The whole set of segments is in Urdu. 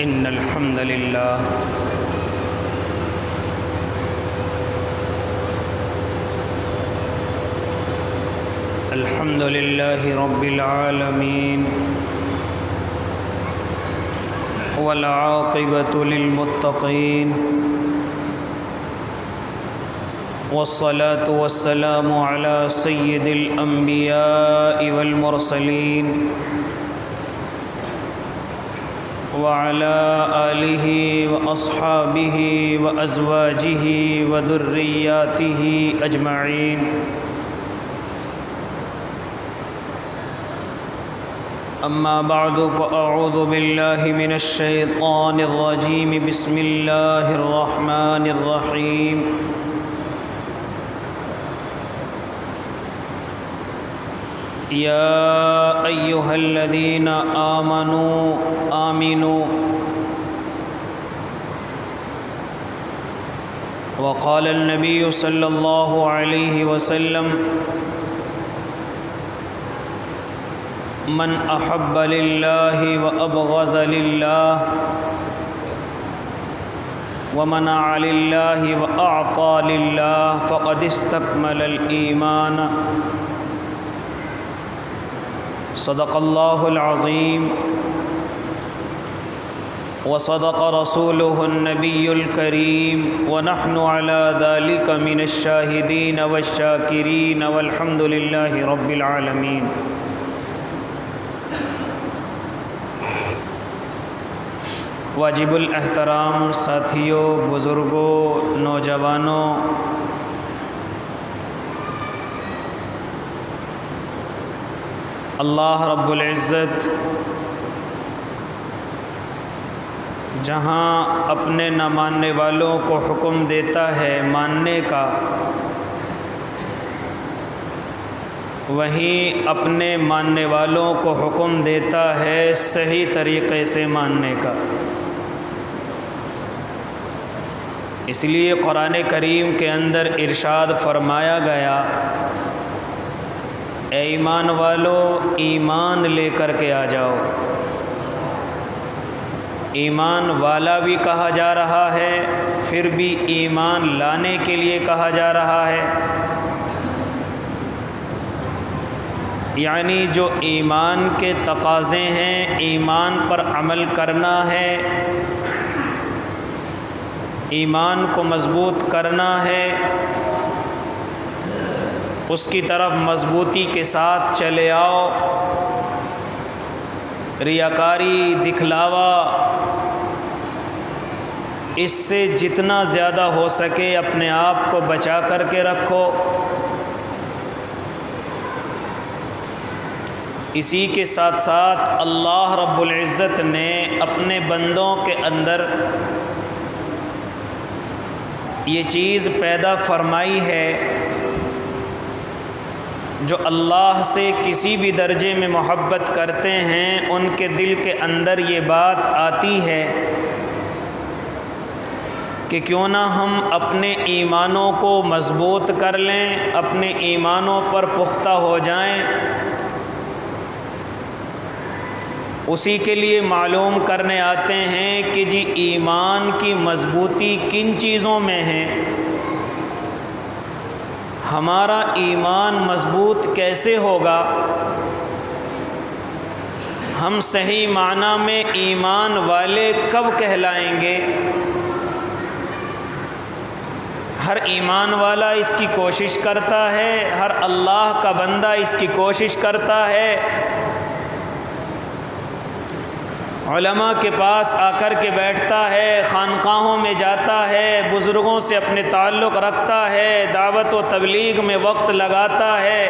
إن الحمد لله رب العالمين والعاقبة للمتقين والصلاة والسلام على سيد الأنبياء والمرسلين وعلى آله وأصحابه وأزواجه وذرياته أجمعين أما بعد فأعوذ بالله من الشيطان الرجيم بسم الله الرحمن الرحيم يا أيها الذين آمنوا وقال النبي صلى الله عليه وسلم من أحب لله وأبغض لله ومنع لله وأعطى لله فقد استكمل الإيمان صدق الله العظيم وصدق رسوله النبي الكريم ونحن على ذلك من الشاهدين والشاكرين والحمد لله رب العالمين. واجب الاحترام ساتھیوں، بزرگوں، نوجوانوں، اللہ رب العزت جہاں اپنے نہ ماننے والوں کو حکم دیتا ہے ماننے کا، وہیں اپنے ماننے والوں کو حکم دیتا ہے صحیح طریقے سے ماننے کا۔ اس لیے قرآن کریم کے اندر ارشاد فرمایا گیا، اے ایمان والو ایمان لے کر کے آ جاؤ۔ ایمان والا بھی کہا جا رہا ہے، پھر بھی ایمان لانے کے لیے کہا جا رہا ہے، یعنی جو ایمان کے تقاضے ہیں، ایمان پر عمل کرنا ہے، ایمان کو مضبوط کرنا ہے، اس کی طرف مضبوطی کے ساتھ چلے آؤ۔ ریاکاری، دکھلاوا، اس سے جتنا زیادہ ہو سکے اپنے آپ کو بچا کر کے رکھو۔ اسی کے ساتھ ساتھ اللہ رب العزت نے اپنے بندوں کے اندر یہ چیز پیدا فرمائی ہے، جو اللہ سے کسی بھی درجے میں محبت کرتے ہیں ان کے دل کے اندر یہ بات آتی ہے کہ کیوں نہ ہم اپنے ایمانوں کو مضبوط کر لیں، اپنے ایمانوں پر پختہ ہو جائیں۔ اسی کے لیے معلوم کرنے آتے ہیں کہ جی ایمان کی مضبوطی کن چیزوں میں ہے، ہمارا ایمان مضبوط کیسے ہوگا، ہم صحیح معنی میں ایمان والے کب کہلائیں گے۔ ہر ایمان والا اس کی کوشش کرتا ہے، ہر اللہ کا بندہ اس کی کوشش کرتا ہے، علماء کے پاس آ کر کے بیٹھتا ہے، خانقاہوں میں جاتا ہے، بزرگوں سے اپنے تعلق رکھتا ہے، دعوت و تبلیغ میں وقت لگاتا ہے۔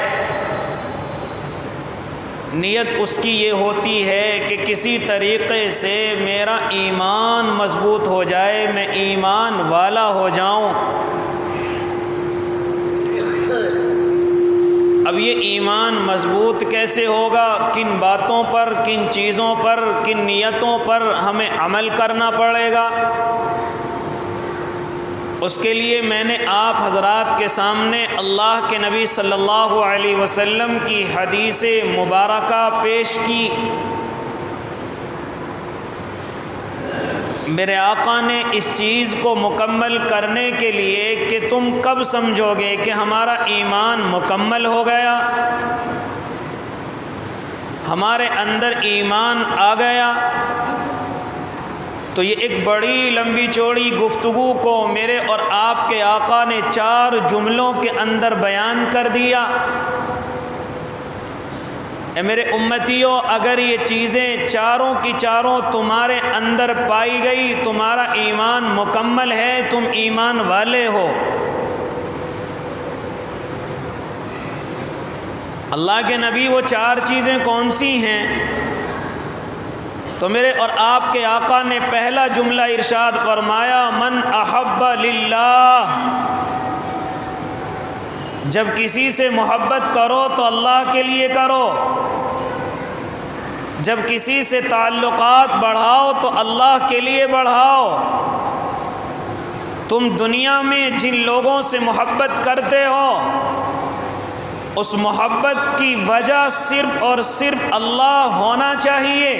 نیت اس کی یہ ہوتی ہے کہ کسی طریقے سے میرا ایمان مضبوط ہو جائے، میں ایمان والا ہو جاؤں۔ اب یہ ایمان مضبوط کیسے ہوگا؟ کن باتوں پر، کن چیزوں پر، کن نیتوں پر ہمیں عمل کرنا پڑے گا؟ اس کے لیے میں نے آپ حضرات کے سامنے اللہ کے نبی صلی اللہ علیہ وسلم کی حدیث مبارکہ پیش کی۔ میرے آقا نے اس چیز کو مکمل کرنے کے لیے کہ تم کب سمجھو گے کہ ہمارا ایمان مکمل ہو گیا، ہمارے اندر ایمان آ گیا، تو یہ ایک بڑی لمبی چوڑی گفتگو کو میرے اور آپ کے آقا نے 4 جملوں کے اندر بیان کر دیا۔ اے میرے امتیوں، اگر یہ چیزیں چاروں کی چاروں تمہارے اندر پائی گئی، تمہارا ایمان مکمل ہے، تم ایمان والے ہو۔ اللہ کے نبی وہ 4 چیزیں کون سی ہیں؟ تو میرے اور آپ کے آقا نے پہلا جملہ ارشاد فرمایا، من احب للہ، جب کسی سے محبت کرو تو اللہ کے لیے کرو، جب کسی سے تعلقات بڑھاؤ تو اللہ کے لیے بڑھاؤ۔ تم دنیا میں جن لوگوں سے محبت کرتے ہو، اس محبت کی وجہ صرف اور صرف اللہ ہونا چاہیے۔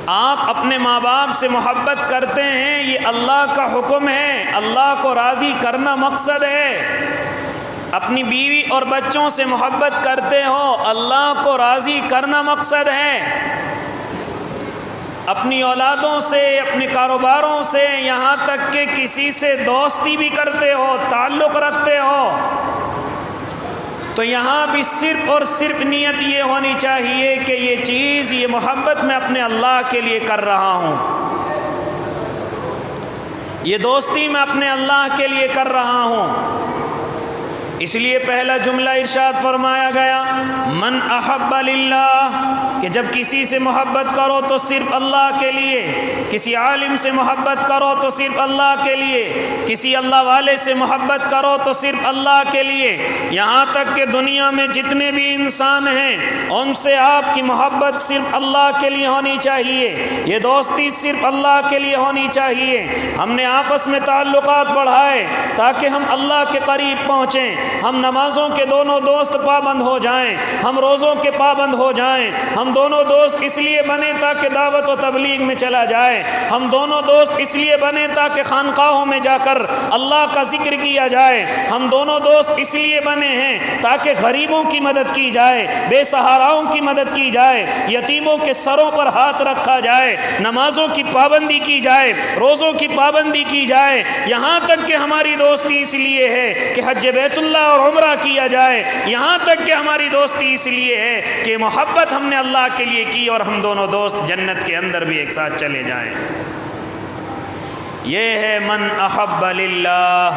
آپ اپنے ماں باپ سے محبت کرتے ہیں، یہ اللہ کا حکم ہے، اللہ کو راضی کرنا مقصد ہے۔ اپنی بیوی اور بچوں سے محبت کرتے ہو، اللہ کو راضی کرنا مقصد ہے۔ اپنی اولادوں سے، اپنے کاروباروں سے، یہاں تک کہ کسی سے دوستی بھی کرتے ہو، تعلق رکھتے ہو، تو یہاں بھی صرف اور صرف نیت یہ ہونی چاہیے کہ یہ چیز، یہ محبت میں اپنے اللہ کے لیے کر رہا ہوں، یہ دوستی میں اپنے اللہ کے لیے کر رہا ہوں۔ اس لیے پہلا جملہ ارشاد فرمایا گیا، من احب للہ، کہ جب کسی سے محبت کرو تو صرف اللہ کے لیے، کسی عالم سے محبت کرو تو صرف اللہ کے لیے، کسی اللہ والے سے محبت کرو تو صرف اللہ کے لیے، یہاں تک کہ دنیا میں جتنے بھی انسان ہیں ان سے آپ کی محبت صرف اللہ کے لیے ہونی چاہیے، یہ دوستی صرف اللہ کے لیے ہونی چاہیے۔ ہم نے آپس میں تعلقات بڑھائے تاکہ ہم اللہ کے قریب پہنچیں، ہم نمازوں کے دونوں دوست پابند ہو جائیں، ہم روزوں کے پابند ہو جائیں، ہم دونوں دوست اس لیے بنے تاکہ دعوت و تبلیغ میں چلا جائے، ہم دونوں دوست اس لیے بنے تاکہ خانقاہوں میں جا کر اللہ کا ذکر کیا جائے، ہم دونوں دوست اس لیے بنے ہیں تاکہ غریبوں کی مدد کی جائے، بے سہاراؤں کی مدد کی جائے، یتیموں کے سروں پر ہاتھ رکھا جائے، نمازوں کی پابندی کی جائے، روزوں کی پابندی کی جائے، یہاں تک کہ ہماری دوستی اس لیے ہے کہ حج بیت اللہ اور عمرہ کیا جائے، یہاں تک کہ ہماری دوستی اس لیے ہے کہ محبت ہم نے اللہ کے لیے کی اور ہم دونوں دوست جنت کے اندر بھی ایک ساتھ چلے جائیں۔ یہ ہے من احب للہ۔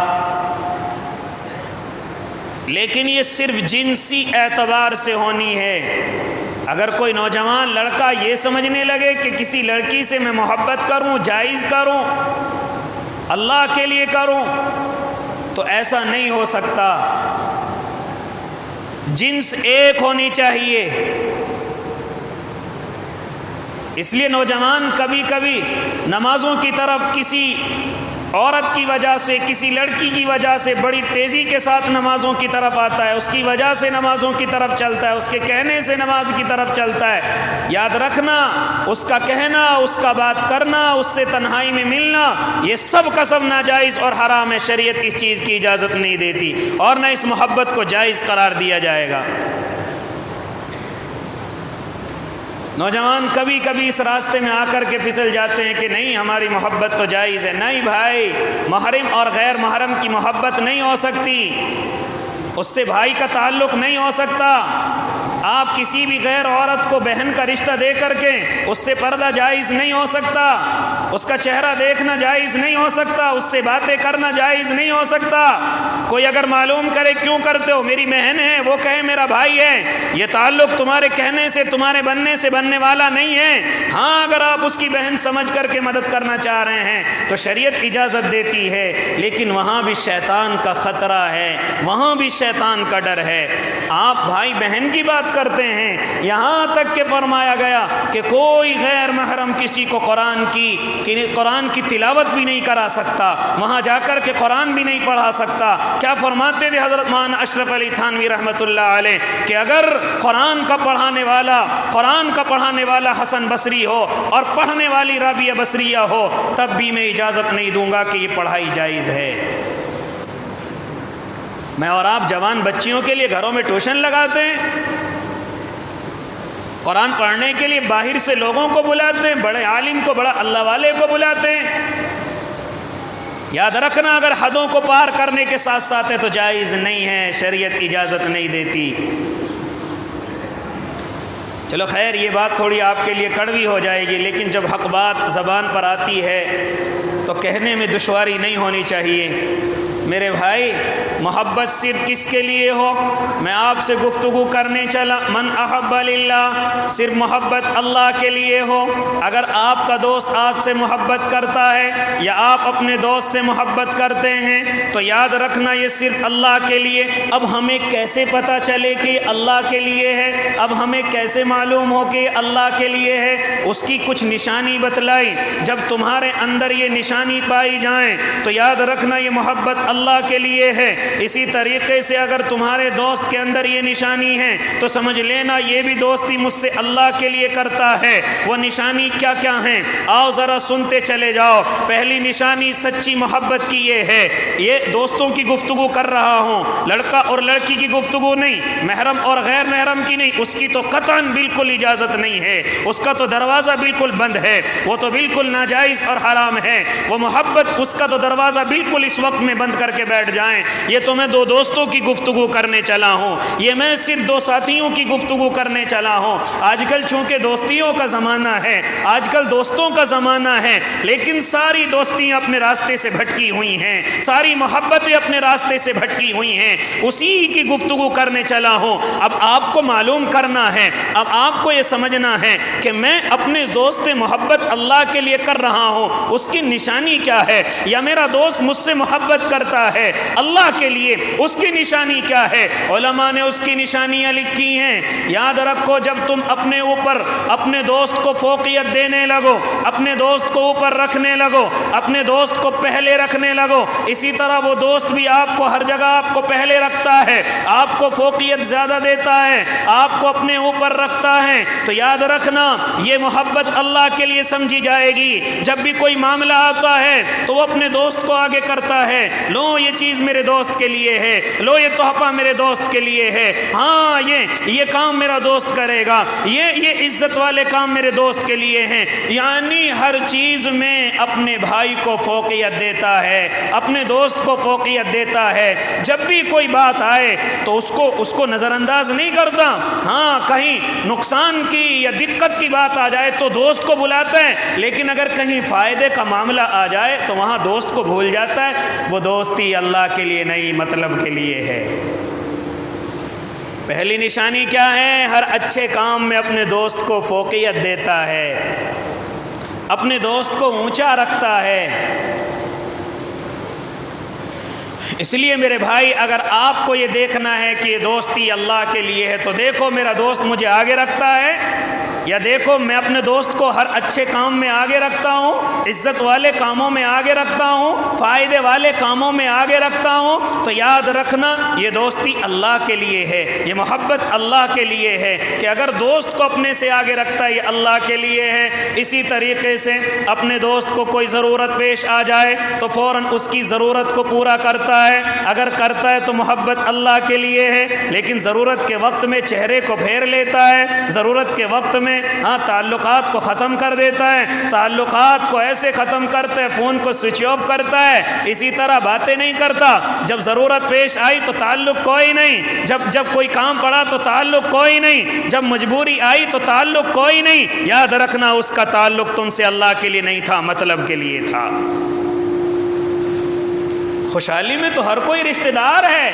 لیکن یہ صرف جنسی اعتبار سے ہونی ہے۔ اگر کوئی نوجوان لڑکا یہ سمجھنے لگے کہ کسی لڑکی سے میں محبت کروں، جائز کروں، اللہ کے لیے کروں، تو ایسا نہیں ہو سکتا۔ جنس ایک ہونی چاہیے۔ اس لیے نوجوان کبھی کبھی نمازوں کی طرف کسی عورت کی وجہ سے، کسی لڑکی کی وجہ سے بڑی تیزی کے ساتھ نمازوں کی طرف آتا ہے، اس کی وجہ سے نمازوں کی طرف چلتا ہے، اس کے کہنے سے نماز کی طرف چلتا ہے۔ یاد رکھنا، اس کا کہنا، اس کا بات کرنا، اس سے تنہائی میں ملنا، یہ سب کا سب ناجائز اور حرام ہے۔ شریعت اس چیز کی اجازت نہیں دیتی اور نہ اس محبت کو جائز قرار دیا جائے گا۔ نوجوان کبھی کبھی اس راستے میں آ کر کے پھسل جاتے ہیں کہ نہیں ہماری محبت تو جائز ہے۔ نہیں بھائی، محرم اور غیر محرم کی محبت نہیں ہو سکتی، اس سے بھائی کا تعلق نہیں ہو سکتا۔ آپ کسی بھی غیر عورت کو بہن کا رشتہ دے کر کے اس سے پردہ جائز نہیں ہو سکتا، اس کا چہرہ دیکھنا جائز نہیں ہو سکتا، اس سے باتیں کرنا جائز نہیں ہو سکتا۔ کوئی اگر معلوم کرے کیوں کرتے ہو، میری بہن ہے، وہ کہے میرا بھائی ہے، یہ تعلق تمہارے کہنے سے، تمہارے بننے سے بننے والا نہیں ہے۔ ہاں، اگر آپ اس کی بہن سمجھ کر کے مدد کرنا چاہ رہے ہیں تو شریعت اجازت دیتی ہے، لیکن وہاں بھی شیطان کا خطرہ ہے، وہاں بھی شیطان کا ڈر ہے۔ آپ بھائی بہن کی بات تلاوت کرتے ہیں، یہاں تک کہ فرمایا گیا کہ کوئی غیر محرم کسی کو قرآن کی تلاوت بھی نہیں کرا سکتا، وہاں جا کر کے قرآن بھی نہیں پڑھا سکتا۔ کیا فرماتے تھے حضرت مولانا اشرف علی تھانوی رحمۃ اللہ علیہ کہ اگر قرآن کا پڑھانے والا حسن بصری ہو اور پڑھنے والی رابعہ بصریہ ہو، تب بھی میں اجازت نہیں دوں گا کہ یہ پڑھائی جائز ہے۔ میں اور آپ جوان بچیوں کے لیے گھروں میں ٹیوشن لگاتے ہیں، قرآن پڑھنے کے لیے باہر سے لوگوں کو بلاتے ہیں، بڑے عالم کو، بڑا اللہ والے کو بلاتے ہیں۔ یاد رکھنا اگر حدوں کو پار کرنے کے ساتھ ساتھ ہے تو جائز نہیں ہے، شریعت اجازت نہیں دیتی۔ چلو خیر، یہ بات تھوڑی آپ کے لیے کڑوی ہو جائے گی، لیکن جب حق بات زبان پر آتی ہے تو کہنے میں دشواری نہیں ہونی چاہیے۔ میرے بھائی، محبت صرف کس کے لیے ہو؟ میں آپ سے گفتگو کرنے چلا، من احب للہ، صرف محبت اللہ کے لیے ہو۔ اگر آپ کا دوست آپ سے محبت کرتا ہے یا آپ اپنے دوست سے محبت کرتے ہیں تو یاد رکھنا یہ صرف اللہ کے لیے۔ اب ہمیں کیسے پتہ چلے کہ اللہ کے لیے ہے؟ اب ہمیں کیسے معلوم ہو کہ اللہ کے لیے ہے؟ اس کی کچھ نشانی بتلائی۔ جب تمہارے اندر یہ نشانی پائی جائیں تو یاد رکھنا یہ محبت اللہ کے لیے ہے۔ اسی طریقے سے اگر تمہارے دوست کے اندر یہ نشانی ہے تو سمجھ لینا یہ بھی دوستی مجھ سے اللہ کے لیے کرتا ہے۔ وہ نشانی کیا کیا ہیں؟ آؤ ذرا سنتے چلے جاؤ۔ پہلی نشانی سچی محبت کی یہ ہے، یہ دوستوں کی گفتگو کر رہا ہوں، لڑکا اور لڑکی کی گفتگو نہیں، محرم اور غیر محرم کی نہیں، اس کی تو قطعاً بالکل اجازت نہیں ہے، اس کا تو دروازہ بالکل بند ہے، وہ تو بالکل ناجائز اور حرام ہے۔ وہ محبت، اس کا تو دروازہ بالکل اس وقت میں بند کر کے بیٹھ جائیں۔ یہ تو میں دو دوستوں کی گفتگو کرنے چلا ہوں، یہ میں صرف دو ساتھیوں کی گفتگو کرنے چلا ہوں۔ آج کل چونکہ دوستیوں کا زمانہ ہے، آج کل دوستوں کا زمانہ ہے، لیکن ساری دوستیاں اپنے راستے سے بھٹکی ہوئی ہیں، ساری محبتیں اپنے راستے سے بھٹکی ہوئی ہیں، اسی کی گفتگو کرنے چلا ہوں۔ اب آپ کو معلوم کرنا ہے، اب آپ کو یہ سمجھنا ہے کہ میں اپنے دوست محبت اللہ کے لیے کر رہا ہوں، اس کی نشانی کیا ہے، یا میرا دوست مجھ سے محبت کرتا ہے اللہ کے لیے، اس کی نشانی کیا ہے؟ علماء نے اس کی نشانیاں لکھی ہیں۔ یاد رکھو، جب تم اپنے اوپر اپنے دوست کو فوقیت دینے لگو، اپنے دوست کو اوپر رکھنے لگو، اپنے دوست کو پہلے رکھنے لگو، اسی طرح وہ دوست بھی آپ کو ہر جگہ آپ کو پہلے رکھتا ہے، آپ کو فوقیت زیادہ دیتا ہے، آپ کو اپنے اوپر رکھتا ہے، تو یاد رکھنا یہ محبت اللہ کے لیے سمجھی جائے گی۔ جب بھی کوئی معاملہ آتا ہے تو وہ اپنے دوست کو آگے کرتا ہے، لو یہ چیز میرے دوست کے لیے ہے، لو یہ تحفہ میرے دوست کے لیے ہے، ہاں یہ کام میرا دوست کرے گا، یہ عزت والے کام میرے دوست کے لیے ہیں۔ یعنی ہر چیز میں اپنے بھائی کو فوقیت دیتا ہے، اپنے دوست کو فوقیت دیتا ہے۔ جب بھی کوئی بات آئے تو اس کو نظر انداز نہیں کرتا، ہاں کہیں نقصان کی یا دقت کی بات آ جائے تو دوست کو بلاتا ہے، لیکن اگر کہیں فائدے کا معاملہ آ جائے تو وہاں دوست کو بھول جاتا ہے۔ وہ دوستی اللہ کے لیے نہیں، مطلب کے لیے ہے۔ پہلی نشانی کیا ہے؟ ہر اچھے کام میں اپنے دوست کو فوقیت دیتا ہے، اپنے دوست کو اونچا رکھتا ہے۔ اس لیے میرے بھائی، اگر آپ کو یہ دیکھنا ہے کہ یہ دوستی اللہ کے لیے ہے تو دیکھو میرا دوست مجھے آگے رکھتا ہے، یا دیکھو میں اپنے دوست کو ہر اچھے کام میں آگے رکھتا ہوں، عزت والے کاموں میں آگے رکھتا ہوں، فائدے والے کاموں میں آگے رکھتا ہوں، تو یاد رکھنا یہ دوستی اللہ کے لیے ہے، یہ محبت اللہ کے لیے ہے کہ اگر دوست کو اپنے سے آگے رکھتا ہے یہ اللہ کے لیے ہے۔ اسی طریقے سے اپنے دوست کو کوئی ضرورت پیش آ جائے تو فوراً اس کی ضرورت کو پورا کرتا ہے، اگر کرتا ہے تو محبت اللہ کے لیے ہے، لیکن ضرورت کے وقت میں چہرے کو پھیر لیتا ہے، ضرورت کے وقت میں تعلقات کو ختم کر دیتا ہے، تعلقات کو ایسے ختم کرتا ہے، فون کو سوئچ آف کرتا ہے، اسی طرح باتیں نہیں کرتا۔ جب ضرورت پیش آئی تو تعلق کوئی نہیں، جب کوئی کام پڑا تو تعلق کوئی نہیں، جب مجبوری آئی تو تعلق کوئی نہیں۔ یاد رکھنا اس کا تعلق تم سے اللہ کے لیے نہیں تھا، مطلب کے لیے تھا۔ خوشحالی میں تو ہر کوئی رشتہ دار ہے،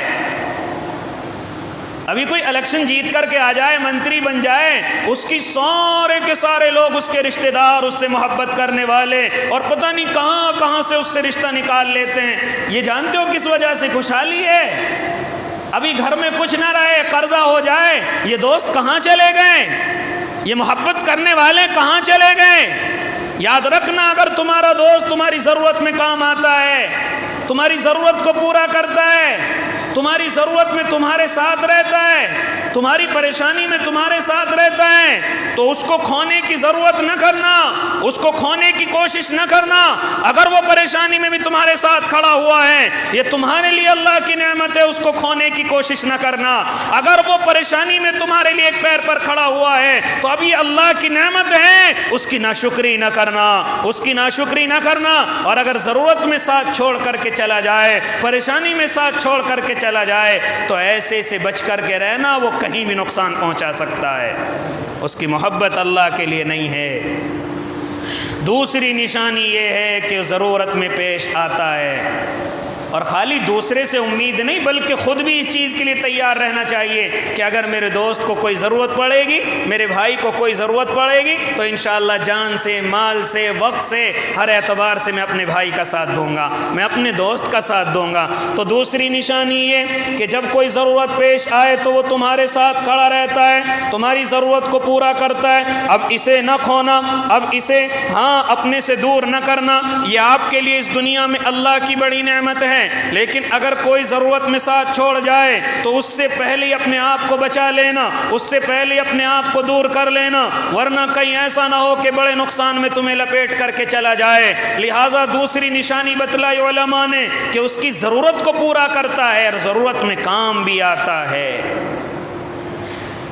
ابھی کوئی الیکشن جیت کر کے آ جائے، منتری بن جائے، اس کی سارے کے سارے لوگ اس کے رشتہ دار، اس سے محبت کرنے والے، اور پتہ نہیں کہاں سے اس سے رشتہ نکال لیتے ہیں۔ یہ جانتے ہو کس وجہ سے خوشحالی ہے؟ ابھی گھر میں کچھ نہ رہے، قرضہ ہو جائے، یہ دوست کہاں چلے گئے، یہ محبت کرنے والے کہاں چلے گئے؟ یاد رکھنا، اگر تمہارا دوست تمہاری ضرورت میں کام آتا ہے، تمہاری ضرورت کو پورا کرتا ہے، تمہاری ضرورت میں تمہارے ساتھ رہتا ہے، تمہاری پریشانی میں تمہارے ساتھ رہتا ہے، تو اس کو کھونے کی ضرورت نہ کرنا، اس کو کھونے کی کوشش نہ کرنا۔ اگر وہ پریشانی میں بھی تمہارے ساتھ کھڑا ہوا ہے، یہ تمہارے لیے اللہ کی نعمت ہے، اس کو کھونے کی کوشش نہ کرنا۔ اگر وہ پریشانی میں تمہارے لیے ایک پیر پر کھڑا ہوا ہے تو اب یہ اللہ کی نعمت ہے، اس کی ناشکری نہ کرنا، اس کی ناشکری نہ کرنا۔ اور اگر ضرورت میں ساتھ چھوڑ کر کے چلا جائے، پریشانی میں ساتھ چھوڑ کر کے چلا جائے، تو ایسے سے بچ کر کے رہنا، وہ کہیں بھی نقصان پہنچا سکتا ہے، اس کی محبت اللہ کے لیے نہیں ہے۔ دوسری نشانی یہ ہے کہ ضرورت میں پیش آتا ہے، اور خالی دوسرے سے امید نہیں بلکہ خود بھی اس چیز کے لیے تیار رہنا چاہیے کہ اگر میرے دوست کو کوئی ضرورت پڑے گی، میرے بھائی کو کوئی ضرورت پڑے گی، تو انشاءاللہ جان سے، مال سے، وقت سے، ہر اعتبار سے میں اپنے بھائی کا ساتھ دوں گا، میں اپنے دوست کا ساتھ دوں گا۔ تو دوسری نشانی یہ کہ جب کوئی ضرورت پیش آئے تو وہ تمہارے ساتھ کھڑا رہتا ہے، تمہاری ضرورت کو پورا کرتا ہے۔ اب اسے نہ کھونا، اب اسے اپنے سے دور نہ کرنا، یہ آپ کے لیے اس دنیا میں اللہ کی بڑی نعمت ہے۔ لیکن اگر کوئی ضرورت میں ساتھ چھوڑ جائے تو اس سے پہلے اپنے آپ کو بچا لینا، اس سے پہلے اپنے آپ کو دور کر لینا، ورنہ کہیں ایسا نہ ہو کہ بڑے نقصان میں تمہیں لپیٹ کر کے چلا جائے۔ لہٰذا دوسری نشانی بتلائی علماء نے کہ اس کی ضرورت کو پورا کرتا ہے اور ضرورت میں کام بھی آتا ہے۔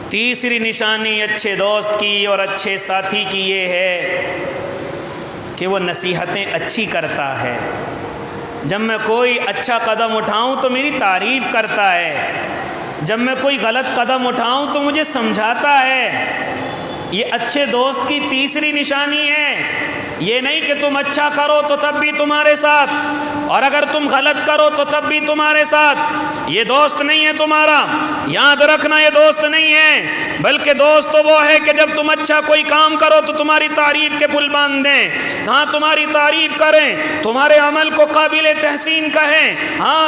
تیسری نشانی اچھے دوست کی اور اچھے ساتھی کی یہ ہے کہ وہ نصیحتیں اچھی کرتا ہے۔ جب میں کوئی اچھا قدم اٹھاؤں تو میری تعریف کرتا ہے، جب میں کوئی غلط قدم اٹھاؤں تو مجھے سمجھاتا ہے۔ یہ اچھے دوست کی تیسری نشانی ہے۔ یہ نہیں کہ تم اچھا کرو تو تب بھی تمہارے ساتھ، اور اگر تم غلط کرو تو تب بھی تمہارے ساتھ۔ یہ دوست نہیں ہے تمہارا، یاد رکھنا، یہ دوست نہیں ہے، بلکہ دوست تو وہ ہے کہ جب تم اچھا کوئی کام کرو تو تمہاری تعریف کے پل باندھ دیں، تمہاری تعریف کریں، تمہارے عمل کو قابل تحسین کہیں،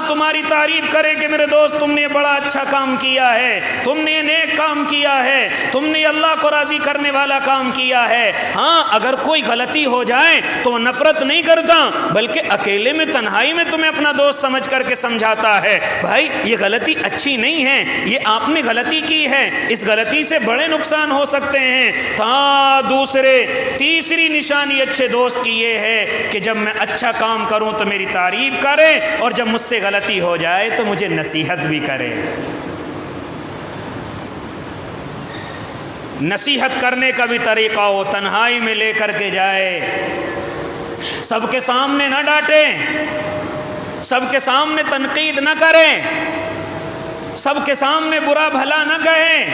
تمہاری تعریف کریں کہ میرے دوست تم نے بڑا اچھا کام کیا ہے، تم نے نیک کام کیا ہے، تم نے اللہ کو راضی کرنے والا کام کیا ہے۔ اگر کوئی غلطی ہو جائے تو وہ نفرت نہیں کرتا، بلکہ اکیلے میں، تنہائی میں تمہیں اپنا دوست سمجھ کر کے سمجھاتا ہے، بھائی یہ غلطی اچھی نہیں ہے، یہ آپ نے غلطی کی ہے، اس غلطی سے بڑے نقصان ہو سکتے ہیں۔ تیسری نشانی اچھے دوست کی یہ ہے کہ جب میں اچھا کام کروں تو میری تعریف کرے، اور جب مجھ سے غلطی ہو جائے تو مجھے نصیحت بھی کرے۔ نصیحت کرنے کا بھی طریقہ ہو، تنہائی میں لے کر کے جائے، سب کے سامنے نہ ڈانٹے، سب کے سامنے تنقید نہ کرے، سب کے سامنے برا بھلا نہ کہے،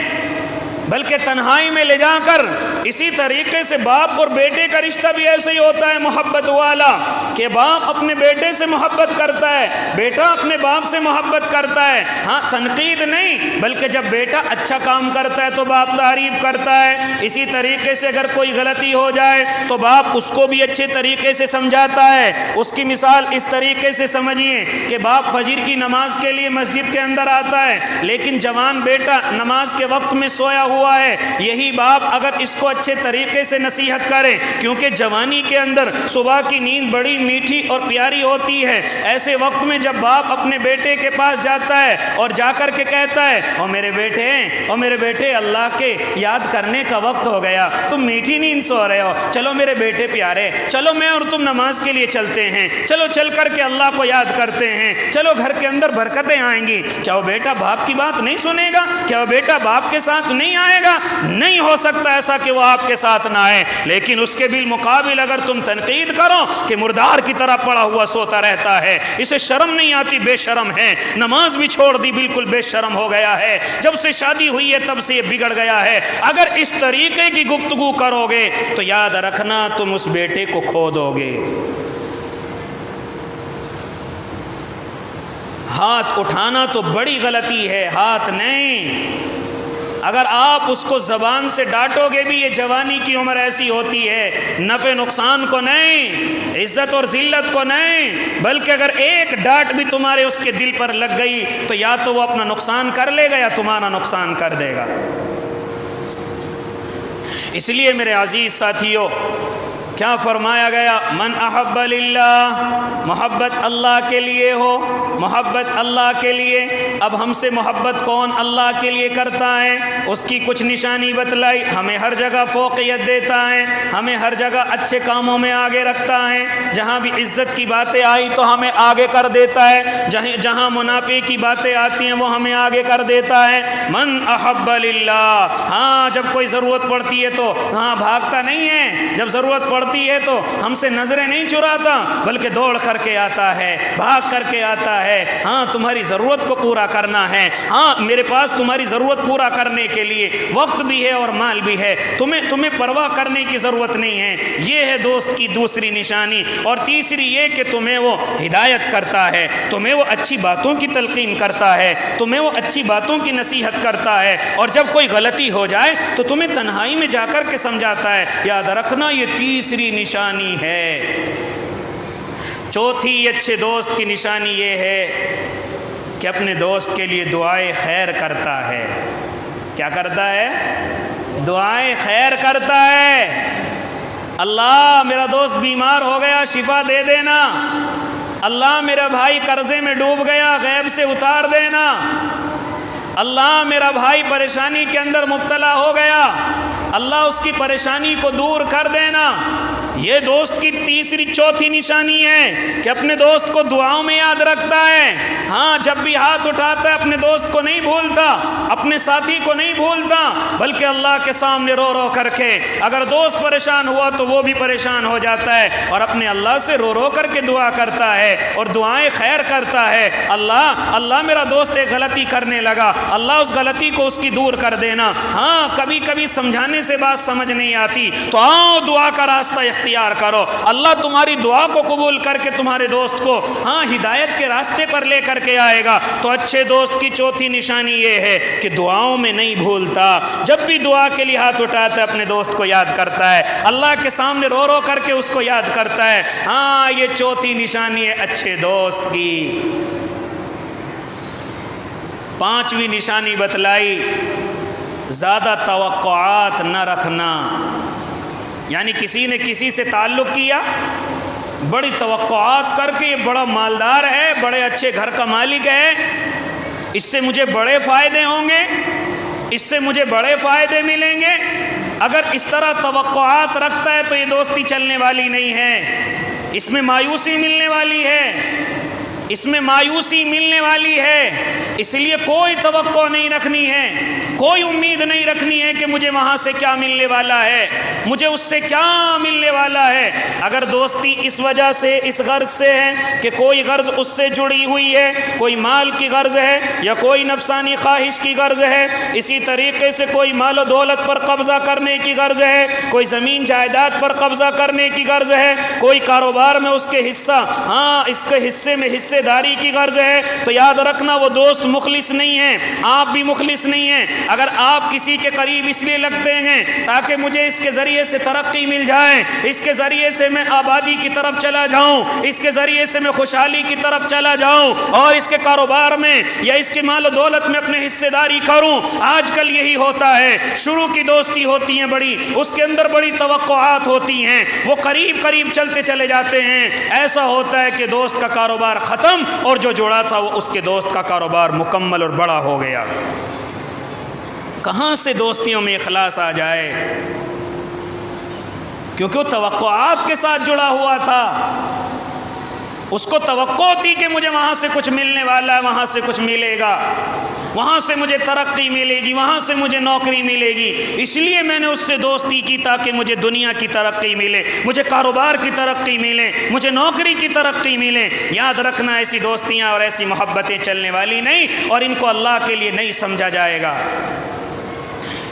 بلکہ تنہائی میں لے جا کر، اسی طریقے سے باپ اور بیٹے کا رشتہ بھی ایسے ہی ہوتا ہے محبت والا، کہ باپ اپنے بیٹے سے محبت کرتا ہے، بیٹا اپنے باپ سے محبت کرتا ہے۔ تنقید نہیں، بلکہ جب بیٹا اچھا کام کرتا ہے تو باپ تعریف کرتا ہے۔ اسی طریقے سے اگر کوئی غلطی ہو جائے تو باپ اس کو بھی اچھے طریقے سے سمجھاتا ہے۔ اس کی مثال اس طریقے سے سمجھیے کہ باپ فجر کی نماز کے لیے مسجد کے اندر آتا ہے، لیکن جوان بیٹا نماز کے وقت میں سویا ہوا ہے، یہی باپ اگر اس کو اچھے طریقے سے نصیحت کرے، کیونکہ جوانی کے اندر صبح کی نیند بڑی میٹھی اور پیاری ہوتی ہے، ایسے وقت میں جب باپ اپنے بیٹے کے پاس جاتا ہے اور جا کر کے کہتا ہے، او میرے بیٹے اللہ کے یاد کرنے کا وقت ہو گیا، تم میٹھی نیند سو رہے ہو، چلو میرے بیٹے پیارے، چلو میں اور تم نماز کے لیے چلتے ہیں، چلو چل کر کے اللہ کو یاد کرتے ہیں، چلو گھر کے اندر برکتیں آئیں گی۔ کیا وہ بیٹا باپ کی بات نہیں سنے گا؟ کیا وہ بیٹا باپ کے ساتھ نہیں آئے گا؟ نہیں ہو سکتا ایسا کہ وہ آپ کے ساتھ نہ آئے، لیکن اس کے بالمقابل اگر تم تنقید کرو کہ مردار کی طرح پڑا ہوا سوتا رہتا ہے، اسے شرم نہیں آتی، بے شرم ہے، نماز بھی چھوڑ دی، بالکل بے شرم ہو گیا ہے، جب سے شادی ہوئی ہے تب سے یہ بگڑ گیا ہے، اگر اس طریقے کی گفتگو کرو گے تو یاد رکھنا تم اس بیٹے کو کھو دو گے۔ ہاتھ اٹھانا تو بڑی غلطی ہے، ہاتھ نہیں، اگر آپ اس کو زبان سے ڈانٹو گے بھی، یہ جوانی کی عمر ایسی ہوتی ہے، نفع نقصان کو نہیں، عزت اور ذلت کو نہیں، بلکہ اگر ایک ڈانٹ بھی تمہارے اس کے دل پر لگ گئی تو یا تو وہ اپنا نقصان کر لے گا یا تمہارا نقصان کر دے گا۔ اس لیے میرے عزیز ساتھیوں، کیا فرمایا گیا؟ من احب للہ، محبت اللہ کے لیے ہو، محبت اللہ کے لیے۔ اب ہم سے محبت کون اللہ کے لیے کرتا ہے؟ اس کی کچھ نشانی بتلائی، ہمیں ہر جگہ فوقیت دیتا ہے، ہمیں ہر جگہ اچھے کاموں میں آگے رکھتا ہے، جہاں بھی عزت کی باتیں آئی تو ہمیں آگے کر دیتا ہے، جہاں منافع کی باتیں آتی ہیں وہ ہمیں آگے کر دیتا ہے۔ من احب للہ، ہاں جب کوئی ضرورت پڑتی ہے تو ہاں بھاگتا نہیں ہے، جب ضرورت پڑتی ہے تو ہم سے نظریں نہیں چراتا، بلکہ دوڑ کر کے آتا ہے، بھاگ کر کے آتا ہے۔ ہاں تمہاری ضرورت کو پورا کرنا ہے، ہاں میرے پاس تمہاری ضرورت پورا کرنے کے لیے وقت بھی ہے اور مال بھی ہے، تمہیں پرواہ کرنے کی ضرورت نہیں ہے۔ یہ ہے دوست کی دوسری نشانی۔ اور تیسری یہ کہ تمہیں وہ ہدایت کرتا ہے، تمہیں وہ اچھی باتوں کی تلقین کرتا ہے، تمہیں وہ اچھی باتوں کی نصیحت کرتا ہے، اور جب کوئی غلطی ہو جائے تو تمہیں تنہائی میں جا کر کے سمجھاتا ہے۔ یاد رکھنا یہ تیسری نشانی ہے۔ چوتھی اچھے دوست کی نشانی یہ ہے کہ اپنے دوست کے لیے دعائے خیر کرتا ہے۔ کیا کرتا ہے؟ دعائیں خیر کرتا ہے۔ اللہ میرا دوست بیمار ہو گیا، شفا دے دینا۔ اللہ میرا بھائی قرضے میں ڈوب گیا، غیب سے اتار دینا۔ اللہ میرا بھائی پریشانی کے اندر مبتلا ہو گیا، اللہ اس کی پریشانی کو دور کر دینا۔ یہ دوست کی تیسری چوتھی نشانی ہے کہ اپنے دوست کو دعاؤں میں یاد رکھتا ہے۔ ہاں جب بھی ہاتھ اٹھاتا ہے اپنے دوست کو نہیں بھولتا، اپنے ساتھی کو نہیں بھولتا، بلکہ اللہ کے سامنے رو رو کر کے، اگر دوست پریشان ہوا تو وہ بھی پریشان ہو جاتا ہے اور اپنے اللہ سے رو رو کر کے دعا کرتا ہے اور دعائیں خیر کرتا ہے۔ اللہ میرا دوست ایک غلطی کرنے لگا، اللہ اس غلطی کو اس کی دور کر دینا۔ ہاں کبھی کبھی سمجھانے سے بات سمجھ نہیں آتی تو آؤ دعا کا راستہ اختیار کرو، اللہ تمہاری دعا کو قبول کر کے تمہارے دوست کو ہدایت کے راستے پر لے کر کے آئے گا۔ تو اچھے دوست کی چوتھی نشانی یہ ہے کہ دعاؤں میں نہیں بھولتا، جب بھی دعا کے لیے ہاتھ اٹھاتا ہے اپنے دوست کو یاد کرتا ہے، اللہ کے سامنے رو رو کر کے اس کو یاد کرتا ہے۔ ہاں یہ چوتھی نشانی ہے اچھے دوست کی۔ پانچویں نشانی بتلائی، زیادہ توقعات نہ رکھنا۔ یعنی کسی نے کسی سے تعلق کیا، بڑی توقعات کر کے یہ بڑا مالدار ہے، بڑے اچھے گھر کا مالک ہے، اس سے مجھے بڑے فائدے ہوں گے، اس سے مجھے بڑے فائدے ملیں گے۔ اگر اس طرح توقعات رکھتا ہے تو یہ دوستی چلنے والی نہیں ہے، اس میں مایوسی ملنے والی ہے، اس میں مایوسی ملنے والی ہے۔ اس لیے کوئی توقع نہیں رکھنی ہے، کوئی امید نہیں رکھنی ہے کہ مجھے وہاں سے کیا ملنے والا ہے، مجھے اس سے کیا ملنے والا ہے۔ اگر دوستی اس وجہ سے، اس غرض سے ہے کہ کوئی غرض اس سے جڑی ہوئی ہے، کوئی مال کی غرض ہے یا کوئی نفسانی خواہش کی غرض ہے، اسی طریقے سے کوئی مال و دولت پر قبضہ کرنے کی غرض ہے، کوئی زمین جائیداد پر قبضہ کرنے کی غرض ہے، کوئی کاروبار میں اس کے حصہ، اس کے حصے میں حصے داری کی غرض ہے، تو یاد رکھنا وہ دوست مخلص نہیں ہے، آپ بھی مخلص نہیں ہیں۔ اگر آپ کسی کے قریب اس لیے لگتے ہیں تاکہ مجھے اس کے ذریعے سے ترقی مل جائے، اس کے ذریعے سے میں آبادی کی طرف چلا جاؤں، اس کے ذریعے سے میں خوشحالی کی طرف چلا جاؤں اور اس کے کاروبار میں یا اس کے مال و دولت میں اپنے حصے داری کروں، آج کل یہی ہوتا ہے۔ شروع کی دوستی ہوتی ہیں بڑی، اس کے اندر بڑی توقعات ہوتی ہیں، وہ قریب قریب چلتے چلے جاتے ہیں، ایسا ہوتا ہے کہ دوست کا کاروبار ختم اور جو جڑا تھا وہ اس کے دوست کا کاروبار مکمل اور بڑا ہو گیا۔ کہاں سے دوستیوں میں اخلاص آ جائے؟ کیونکہ وہ توقعات کے ساتھ جڑا ہوا تھا، اس کو توقع تھی کہ مجھے وہاں سے کچھ ملنے والا ہے، وہاں سے کچھ ملے گا، وہاں سے مجھے ترقی ملے گی، وہاں سے مجھے نوکری ملے گی، اس لیے میں نے اس سے دوستی کی تاکہ مجھے دنیا کی ترقی ملے، مجھے کاروبار کی ترقی ملے، مجھے نوکری کی ترقی ملے۔ یاد رکھنا ایسی دوستیاں اور ایسی محبتیں چلنے والی نہیں، اور ان کو اللہ کے لیے نہیں سمجھا جائے گا۔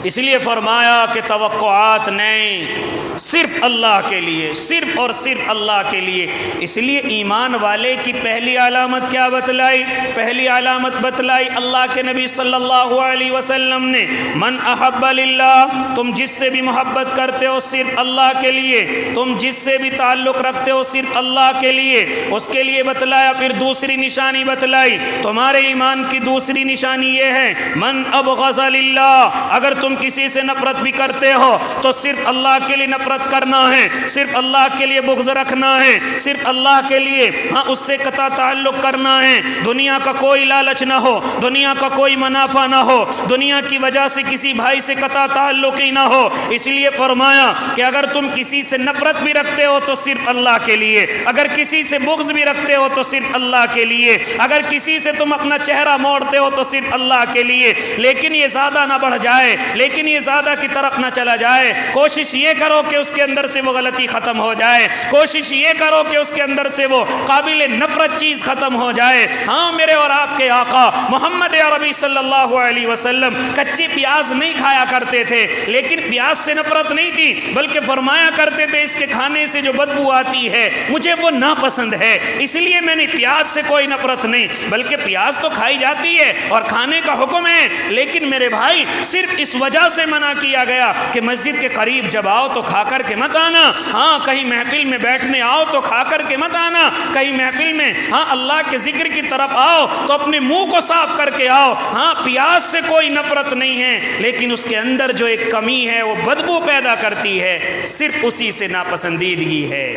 اس لیے فرمایا کہ توقعات نہیں، صرف اللہ کے لیے، صرف اور صرف اللہ کے لیے۔ اس لیے ایمان والے کی پہلی علامت کیا بتلائی؟ پہلی علامت بتلائی اللہ کے نبی صلی اللہ علیہ وسلم نے، من احب للہ، تم جس سے بھی محبت کرتے ہو صرف اللہ کے لیے، تم جس سے بھی تعلق رکھتے ہو صرف اللہ کے لیے، اس کے لیے بتلایا۔ پھر دوسری نشانی بتلائی، تمہارے ایمان کی دوسری نشانی یہ ہے، من ابغض للہ، اگر تم کسی سے نفرت بھی کرتے ہو تو صرف اللہ کے لیے نفرت کرنا ہے، صرف اللہ کے لیے بغض رکھنا ہے، صرف اللہ کے لیے اس سے قطع تعلق کرنا ہے، دنیا کا کوئی لالچ نہ ہو، دنیا کا کوئی منافع نہ ہو، دنیا کی وجہ سے کسی بھائی سے قطع تعلق ہی نہ ہو۔ اس لیے فرمایا کہ اگر تم کسی سے نفرت بھی رکھتے ہو تو صرف اللہ کے لیے، اگر کسی سے بغض بھی رکھتے ہو تو صرف اللہ کے لیے، اگر کسی سے تم اپنا چہرہ موڑتے ہو تو صرف اللہ کے لیے، لیکن یہ زیادہ نہ بڑھ جائے، لیکن یہ زیادہ کی طرف نہ چلا جائے۔ کوشش یہ کرو کہ اس کے اندر سے وہ غلطی ختم ہو جائے، کوشش یہ کرو کہ اس کے اندر سے وہ قابل نفرت چیز ختم ہو جائے۔ ہاں، میرے اور آپ کے آقا محمد عربی صلی اللہ علیہ وسلم کچے پیاز نہیں کھایا کرتے تھے، لیکن پیاز سے نفرت نہیں تھی، بلکہ فرمایا کرتے تھے اس کے کھانے سے جو بدبو آتی ہے مجھے وہ ناپسند ہے، اس لیے میں نے پیاز سے کوئی نفرت نہیں، بلکہ پیاز تو کھائی جاتی ہے اور کھانے کا حکم ہے، لیکن میرے بھائی صرف اس وجہ سے منع کیا گیا کہ مسجد کے قریب جب آؤ تو کھا کر کے مت آنا، ہاں کہیں محفل میں بیٹھنے آؤ تو کھا کر کے مت آنا، کہیں محفل میں اللہ کے ذکر کی طرف آؤ تو اپنے منہ کو صاف کر کے آؤ۔ ہاں، پیاز سے کوئی نفرت نہیں ہے، لیکن اس کے اندر جو ایک کمی ہے وہ بدبو پیدا کرتی ہے، صرف اسی سے ناپسندیدگی ہے،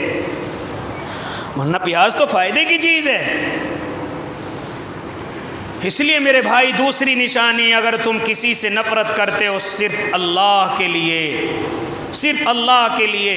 ورنہ پیاز تو فائدے کی چیز ہے۔ اس لیے میرے بھائی دوسری نشانی، اگر تم کسی سے نفرت کرتے ہو صرف اللہ کے لیے، صرف اللہ کے لیے،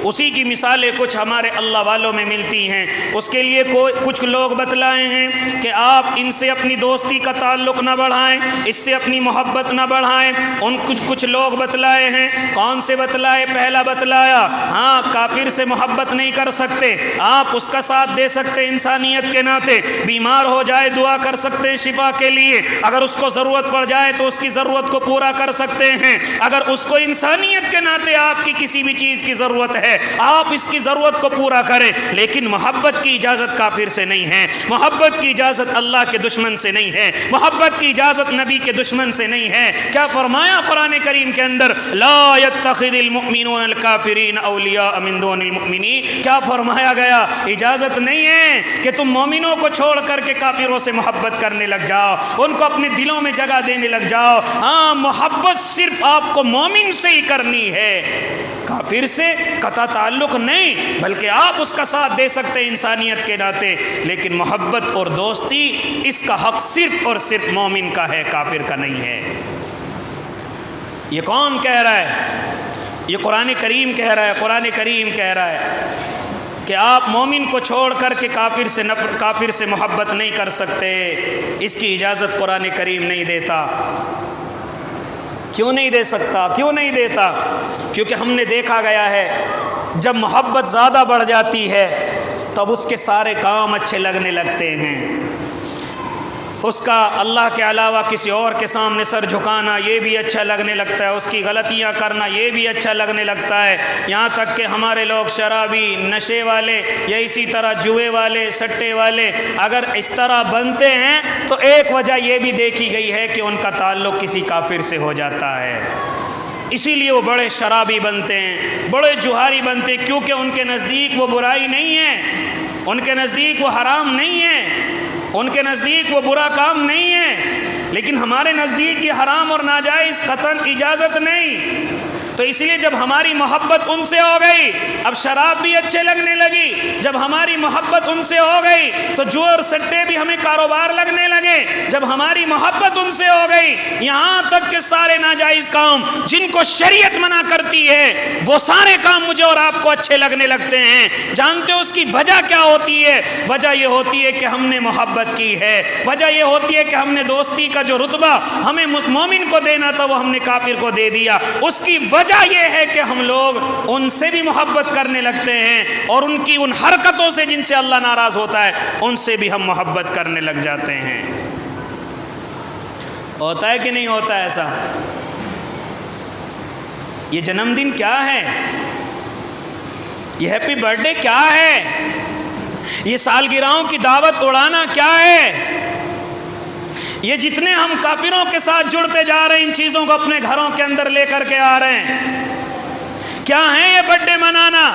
اسی کی مثالیں کچھ ہمارے اللہ والوں میں ملتی ہیں۔ اس کے لیے کچھ لوگ بتلائے ہیں کہ آپ ان سے اپنی دوستی کا تعلق نہ بڑھائیں، اس سے اپنی محبت نہ بڑھائیں۔ ان کچھ لوگ بتلائے ہیں، کون سے بتلائے؟ پہلا بتلایا، ہاں کافر سے محبت نہیں کر سکتے، آپ اس کا ساتھ دے سکتے انسانیت کے ناطے، بیمار ہو جائے دعا کر سکتے ہیں شفا کے لیے، اگر اس کو ضرورت پڑ جائے تو اس کی ضرورت کو پورا کر سکتے ہیں، اگر اس کو انسانیت کے ناطے آپ کی کسی بھی چیز کی ضرورت ہے آپ اس کی ضرورت کو پورا کریں، لیکن محبت کی اجازت کافر سے نہیں ہے، محبت کی اجازت اللہ کے دشمن سے نہیں ہے، محبت کی اجازت نبی کے دشمن سے نہیں ہے۔ کیا فرمایا قرآن کریم کے اندر؟ لا يتخذ المؤمنون الکافرین اولیاء من دون المؤمنین، کیا فرمایا گیا؟ اجازت نہیں ہے کہ تم مومنوں کو چھوڑ کر کے کافروں سے محبت کرنے لگ جاؤ، ان کو اپنے دلوں میں جگہ دینے لگ جاؤ۔ ہاں، محبت صرف آپ کو مومن سے ہی کرنی ہے، کافر سے قطع تعلق نہیں، بلکہ آپ اس کا ساتھ دے سکتے ہیں انسانیت کے ناطے، لیکن محبت اور دوستی اس کا حق صرف اور صرف مومن کا ہے، کافر کا نہیں ہے۔ یہ کون کہہ رہا ہے؟ یہ قرآن کریم کہہ رہا ہے، قرآن کریم کہہ رہا ہے کہ آپ مومن کو چھوڑ کر کے کافر سے محبت نہیں کر سکتے، اس کی اجازت قرآن کریم نہیں دیتا۔ کیوں نہیں دے سکتا؟ کیوں نہیں دیتا؟ کیونکہ ہم نے دیکھا گیا ہے جب محبت زیادہ بڑھ جاتی ہے تب اس کے سارے کام اچھے لگنے لگتے ہیں، اس کا اللہ کے علاوہ کسی اور کے سامنے سر جھکانا یہ بھی اچھا لگنے لگتا ہے، اس کی غلطیاں کرنا یہ بھی اچھا لگنے لگتا ہے، یہاں تک کہ ہمارے لوگ شرابی، نشے والے یا اسی طرح جوئے والے، سٹے والے اگر اس طرح بنتے ہیں تو ایک وجہ یہ بھی دیکھی گئی ہے کہ ان کا تعلق کسی کافر سے ہو جاتا ہے، اسی لیے وہ بڑے شرابی بنتے ہیں، بڑے جوہاری بنتے ہیں، کیونکہ ان کے نزدیک وہ برائی نہیں ہے، ان کے نزدیک وہ حرام نہیں ہے، ان کے نزدیک وہ برا کام نہیں ہے، لیکن ہمارے نزدیک یہ حرام اور ناجائز قطعاً اجازت نہیں۔ تو اس لیے جب ہماری محبت ان سے ہو گئی اب شراب بھی اچھے لگنے لگی، جب ہماری محبت ان سے ہو گئی تو جو اور سٹے بھی ہمیں کاروبار لگنے لگے، جب ہماری محبت ان سے ہو گئی یہاں تک کہ سارے ناجائز کام جن کو شریعت منع کرتی ہے وہ سارے کام مجھے اور آپ کو اچھے لگنے لگتے ہیں۔ جانتے ہو اس کی وجہ کیا ہوتی ہے؟ وجہ یہ ہوتی ہے کہ ہم نے محبت کی ہے، وجہ یہ ہوتی ہے کہ ہم نے دوستی کا جو رتبہ ہمیں مومن کو دینا تھا وہ ہم نے کافر کو دے دیا۔ اس کی وجہ یہ ہے کہ ہم لوگ ان سے بھی محبت کرنے لگتے ہیں اور ان کی ان حرکتوں سے جن سے اللہ ناراض ہوتا ہے ان سے بھی ہم محبت کرنے لگ جاتے ہیں۔ ہوتا ہے کہ نہیں ہوتا ایسا؟ یہ جنم دن کیا ہے؟ یہ ہیپی برتھ ڈے کیا ہے؟ یہ سالگرہوں کی دعوت اڑانا کیا ہے؟ یہ جتنے ہم کافروں کے ساتھ جڑتے جا رہے ہیں، ان چیزوں کو اپنے گھروں کے اندر لے کر کے آ رہے ہیں، کیا ہے یہ برتھ ڈے منانا؟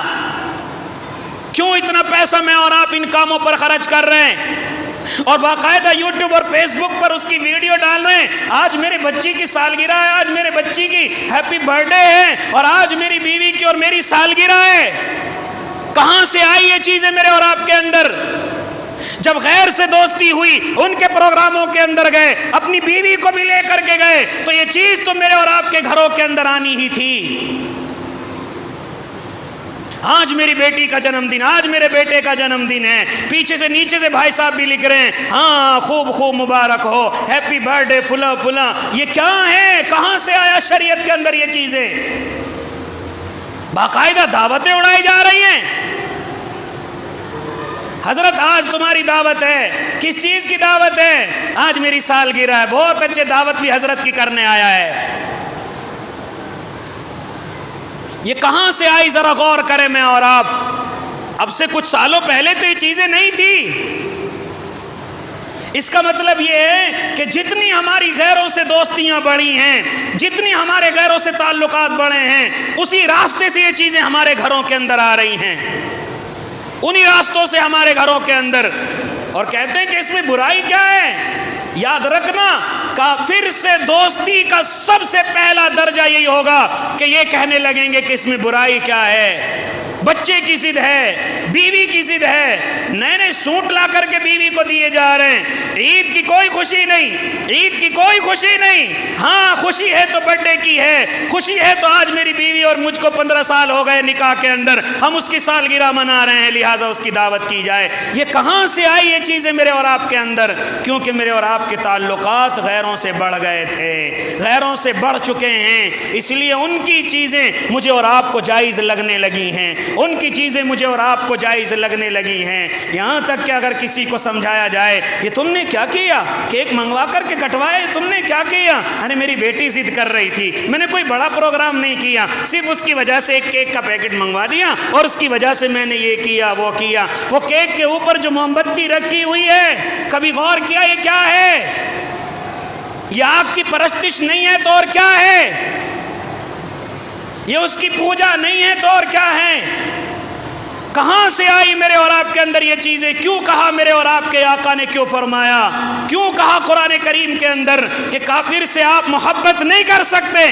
کیوں اتنا پیسہ میں اور آپ ان کاموں پر خرچ کر رہے ہیں اور باقاعدہ یوٹیوب اور فیس بک پر اس کی ویڈیو ڈال رہے ہیں؟ آج میرے بچی کی سالگرہ ہے، آج میرے بچی کی ہیپی برتھ ڈے ہے، اور آج میری بیوی کی اور میری سالگرہ ہے۔ کہاں سے آئی یہ چیزیں میرے اور آپ کے اندر؟ جب غیر سے دوستی ہوئی، ان کے پروگراموں کے اندر گئے، اپنی بیوی کو بھی لے کر کے گئے، تو یہ چیز تو میرے اور آپ کے گھروں کے اندر آنی ہی تھی۔ آج میری بیٹی کا جنم دن، آج میرے بیٹے کا جنم دن ہے، پیچھے سے نیچے سے بھائی صاحب بھی لکھ رہے ہیں، ہاں خوب خوب مبارک ہو، ہیپی برتھ ڈے فلاں فلاں۔ یہ کیا ہے؟ کہاں سے آیا شریعت کے اندر یہ چیزیں؟ باقاعدہ دعوتیں اڑائی جا رہی ہیں۔ حضرت آج تمہاری دعوت ہے، کس چیز کی دعوت ہے؟ آج میری سالگرہ ہے، بہت اچھے، دعوت بھی حضرت کی کرنے آیا ہے۔ یہ کہاں سے آئی؟ ذرا غور کریں میں اور آپ۔ اب سے کچھ سالوں پہلے تو یہ چیزیں نہیں تھی۔ اس کا مطلب یہ ہے کہ جتنی ہماری غیروں سے دوستیاں بڑھی ہیں، جتنی ہمارے غیروں سے تعلقات بڑھے ہیں، اسی راستے سے یہ چیزیں ہمارے گھروں کے اندر آ رہی ہیں، انہی راستوں سے ہمارے گھروں کے اندر۔ اور کہتے ہیں کہ اس میں برائی کیا ہے؟ یاد رکھنا، کافر سے دوستی کا سب سے پہلا درجہ یہی ہوگا کہ یہ کہنے لگیں گے کہ اس میں برائی کیا ہے۔ بچے کی ضد ہے، بیوی کی ضد ہے، نئے نئے سوٹ لا کر کے بیوی کو دیے جا رہے ہیں، عید کی کوئی خوشی نہیں، عید کی کوئی خوشی نہیں۔ ہاں خوشی ہے تو برتھ ڈے کی ہے، خوشی ہے تو آج میری بیوی اور مجھ کو 15 سال ہو گئے نکاح کے اندر، ہم اس کی سالگرہ منا رہے ہیں، لہٰذا اس کی دعوت کی جائے۔ یہ کہاں سے آئی یہ چیزیں میرے اور آپ کے اندر؟ کیونکہ میرے اور آپ کے تعلقات غیروں سے بڑھ گئے تھے، غیروں سے بڑھ چکے ہیں، اس لیے ان کی چیزیں مجھے اور آپ کو جائز لگنے لگی ہیں، ان کی چیزیں مجھے اور آپ کو جائز لگنے لگی ہیں۔ یہاں تک کہ اگر کسی کو سمجھایا جائے، یہ تم نے کیا کیا؟ کیک منگوا کر کے کٹوائے، تم نے کیا کیا؟ ارے میری بیٹی ضد کر رہی تھی، میں نے کوئی بڑا پروگرام نہیں کیا، صرف اس کی وجہ سے ایک کیک کا پیکٹ منگوا دیا اور اس کی وجہ سے میں نے یہ کیا وہ کیا۔ وہ کیک کے اوپر جو موم بتی رکھی ہوئی ہے، کبھی غور کیا یہ کیا ہے؟ یہ آگ کی پرستش نہیں ہے تو اور کیا ہے؟ یہ اس کی پوجا نہیں ہے تو اور کیا ہے؟ کہاں سے آئی میرے اور آپ کے اندر یہ چیزیں؟ کیوں کہا میرے اور آپ کے آقا نے، کیوں فرمایا، کیوں کہا قرآن کریم کے اندر کہ کافر سے آپ محبت نہیں کر سکتے،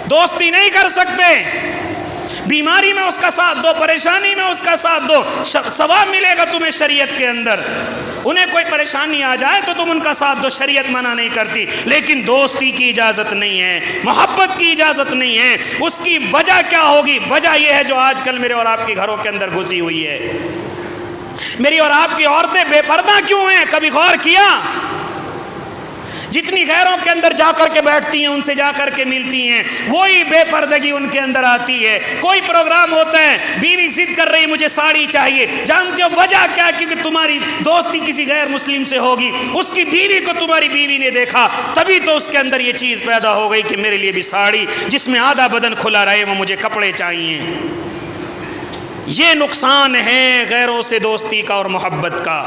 دوستی نہیں کر سکتے؟ بیماری میں اس کا ساتھ دو، پریشانی میں اس کا ساتھ دو، ثواب ملے گا تمہیں شریعت کے اندر۔ انہیں کوئی پریشانی آ جائے تو تم ان کا ساتھ دو، شریعت منع نہیں کرتی، لیکن دوستی کی اجازت نہیں ہے، محبت کی اجازت نہیں ہے۔ اس کی وجہ کیا ہوگی؟ وجہ یہ ہے جو آج کل میرے اور آپ کے گھروں کے اندر گھسی ہوئی ہے۔ میری اور آپ کی عورتیں بے پردہ کیوں ہیں؟ کبھی غور کیا؟ جتنی غیروں کے اندر جا کر کے بیٹھتی ہیں، ان سے جا کر کے ملتی ہیں، وہی بے پردگی ان کے اندر آتی ہے۔ کوئی پروگرام ہوتا ہے، بیوی ضد کر رہی مجھے ساڑی چاہیے، جانتے ہو وجہ کیا؟ کیونکہ تمہاری دوستی کسی غیر مسلم سے ہوگی، اس کی بیوی کو تمہاری بیوی نے دیکھا، تبھی تو اس کے اندر یہ چیز پیدا ہو گئی کہ میرے لیے بھی ساڑی جس میں آدھا بدن کھلا رہے، وہ مجھے کپڑے چاہیے۔ یہ نقصان ہے غیروں سے دوستی کا اور محبت کا۔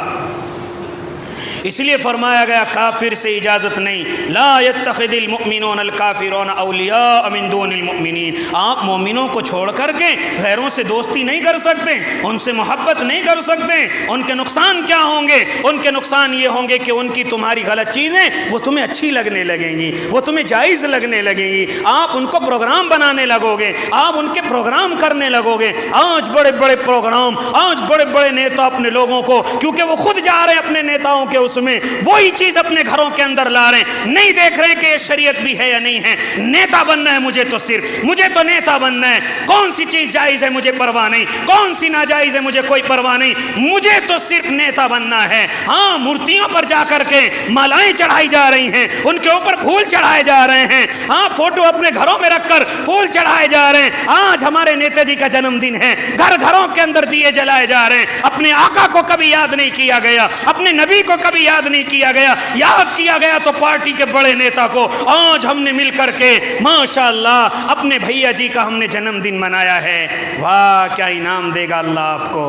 اس لیے فرمایا گیا کافر سے اجازت نہیں، لا يتخذ المؤمنون الکافرون اولیاء من دون المؤمنین۔ آپ مومنوں کو چھوڑ کر کے غیروں سے دوستی نہیں کر سکتے، ان سے محبت نہیں کر سکتے۔ ان کے نقصان کیا ہوں گے؟ ان کے نقصان یہ ہوں گے کہ ان کی تمہاری غلط چیزیں وہ تمہیں اچھی لگنے لگیں گی، وہ تمہیں جائز لگنے لگیں گی، آپ ان کو پروگرام بنانے لگو گے، آپ ان کے پروگرام کرنے لگو گے۔ آج بڑے بڑے پروگرام، آج بڑے بڑے نیتا اپنے لوگوں کو، کیونکہ وہ خود جا رہے ہیں اپنے نیتاؤں کے اس میں، وہی چیز اپنے گھروں کے اندر لا رہے ہیں، نہیں دیکھ رہے کہ یہ شریعت بھی ہے یا نہیں ہے۔ نیتا بننا ہے مجھے تو نیتا بننا ہے، کون سی چیز جائز ہے مجھے پرواہ نہیں، کون سی ناجائز ہے مجھے کوئی پرواہ نہیں، مجھے تو صرف نیتا بننا ہے۔ ہاں مورتیوں پر جا کر کے مالائیں چڑھائی جا رہی ہیں، ان کے اوپر پھول چڑھائے جا رہے ہیں، ہاں فوٹو اپنے گھروں میں رکھ کر پھول چڑھائے جا رہے ہیں۔ آج ہمارے نیتا جی کا جنم دن ہے، گھر گھروں کے اندر دیے جلائے جا رہے ہیں، اپنے آقا کو کبھی یاد نہیں کیا گیا، اپنے نبی کو کبھی کبھی یاد نہیں کیا گیا. یاد کیا گیا تو پارٹی کے بڑے نیتا کو. آج ہم نے مل کر کے ماشاءاللہ اپنے بھیا جی کا ہم نے جنم دن منایا ہے. واہ کیا انعام دے گا اللہ آپ کو,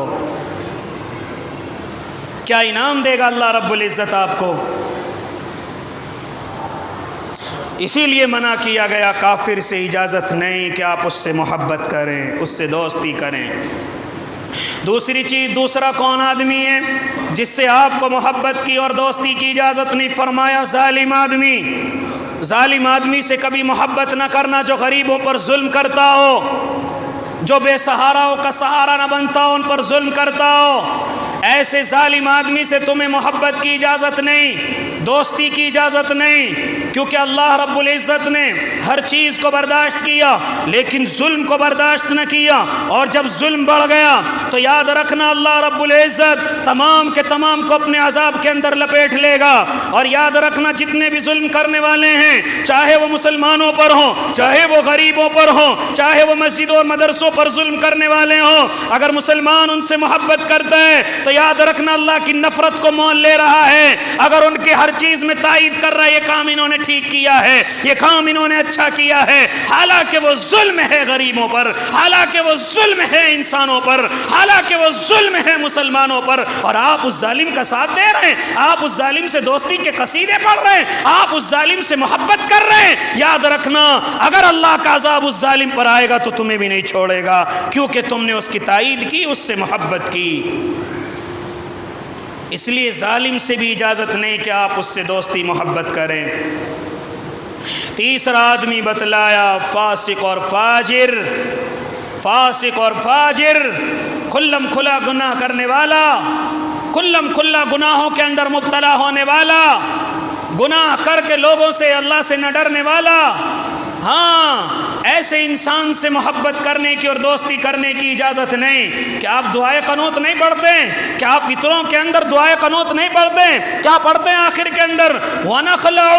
کیا انعام دے گا اللہ رب العزت آپ کو. اسی لیے منع کیا گیا کافر سے اجازت نہیں کہ آپ اس سے محبت کریں, اس سے دوستی کریں. دوسری چیز, دوسرا کون آدمی ہے جس سے آپ کو محبت کی اور دوستی کی اجازت نہیں؟ فرمایا ظالم آدمی. ظالم آدمی سے کبھی محبت نہ کرنا جو غریبوں پر ظلم کرتا ہو, جو بے سہاراؤں کا سہارا نہ بنتا ہو, ان پر ظلم کرتا ہو. ایسے ظالم آدمی سے تمہیں محبت کی اجازت نہیں, دوستی کی اجازت نہیں, کیونکہ اللہ رب العزت نے ہر چیز کو برداشت کیا لیکن ظلم کو برداشت نہ کیا. اور جب ظلم بڑھ گیا تو یاد رکھنا اللہ رب العزت تمام کے تمام کو اپنے عذاب کے اندر لپیٹ لے گا. اور یاد رکھنا جتنے بھی ظلم کرنے والے ہیں, چاہے وہ مسلمانوں پر ہوں, چاہے وہ غریبوں پر ہوں, چاہے وہ مسجدوں اور مدرسوں پر ظلم کرنے والے ہوں, اگر مسلمان ان سے محبت کرتا ہے تو یاد رکھنا اللہ کی نفرت کو مول لے رہا ہے. اگر ان کے ہر چیز میں تائید کر رہا ہے, یہ کام انہوں نے ٹھیک کیا ہے, یہ کام انہوں نے اچھا کیا ہے, حالانکہ وہ ظلم ہے غریبوں پر, حالانکہ وہ ظلم ہے انسانوں پر, حالانکہ وہ ظلم ہے مسلمانوں پر, اور آپ اس ظالم کا ساتھ دے رہے ہیں, آپ اس ظالم سے دوستی کے قصیدے پڑھ رہے ہیں, آپ اس ظالم سے محبت کر رہے ہیں. یاد رکھنا اگر اللہ کا عذاب اس ظالم پر آئے گا تو تمہیں بھی نہیں چھوڑے گا, کیونکہ تم نے اس کی تائید کی, اس سے محبت کی. اس لیے ظالم سے بھی اجازت نہیں کہ آپ اس سے دوستی محبت کریں. تیسرا آدمی بتلایا فاسق اور فاجر. فاسق اور فاجر, کھلم کھلا گناہ کرنے والا, کھلم کھلا گناہوں کے اندر مبتلا ہونے والا, گناہ کر کے لوگوں سے اللہ سے نہ ڈرنے والا. ہاں, ایسے انسان سے محبت کرنے کی اور دوستی کرنے کی اجازت نہیں. کیا آپ دعائے قنوت نہیں پڑھتے ہیں؟ کیا آپ فطروں کے اندر دعائے قنوت نہیں پڑھتے ہیں؟ کیا پڑھتے ہیں آخر کے اندر وَنَخْلَعُ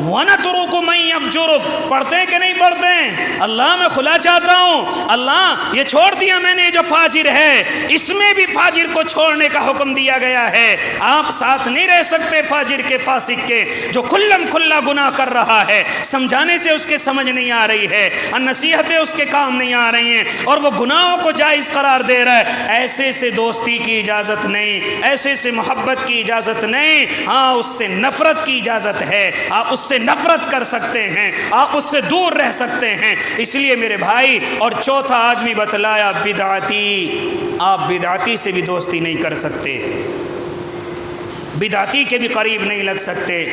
وَنَتْرُكُ مَن يَفْجُرُكَ؟ پڑھتے ہیں کہ نہیں پڑھتے ہیں؟ اللہ میں خلا چاہتا ہوں, اللہ یہ چھوڑ دیا میں نے جو فاجر ہے, اس میں بھی فاجر کو چھوڑنے کا حکم دیا گیا ہے. آپ ساتھ نہیں رہ سکتے فاجر کے, فاسق کے, جو کھلم کھلا گناہ کر رہا ہے, سمجھانے سے اس کے سمجھ نہیں آ رہی ہے, نصیحتیں اس کے کام نہیں آ رہی ہیں, اور وہ گناہوں کو جائز قرار دے رہا ہے. ایسے سے دوستی کی اجازت نہیں, ایسے سے محبت کی اجازت نہیں. ہاں, اس سے نفرت کی اجازت ہے, آپ اس سے نفرت کر سکتے ہیں, آپ اس سے دور رہ سکتے ہیں. اس لیے میرے بھائی, اور چوتھا آدمی بتلایا بدعتی. آپ بدعتی سے بھی دوستی نہیں کر سکتے, بدعتی کے بھی قریب نہیں لگ سکتے,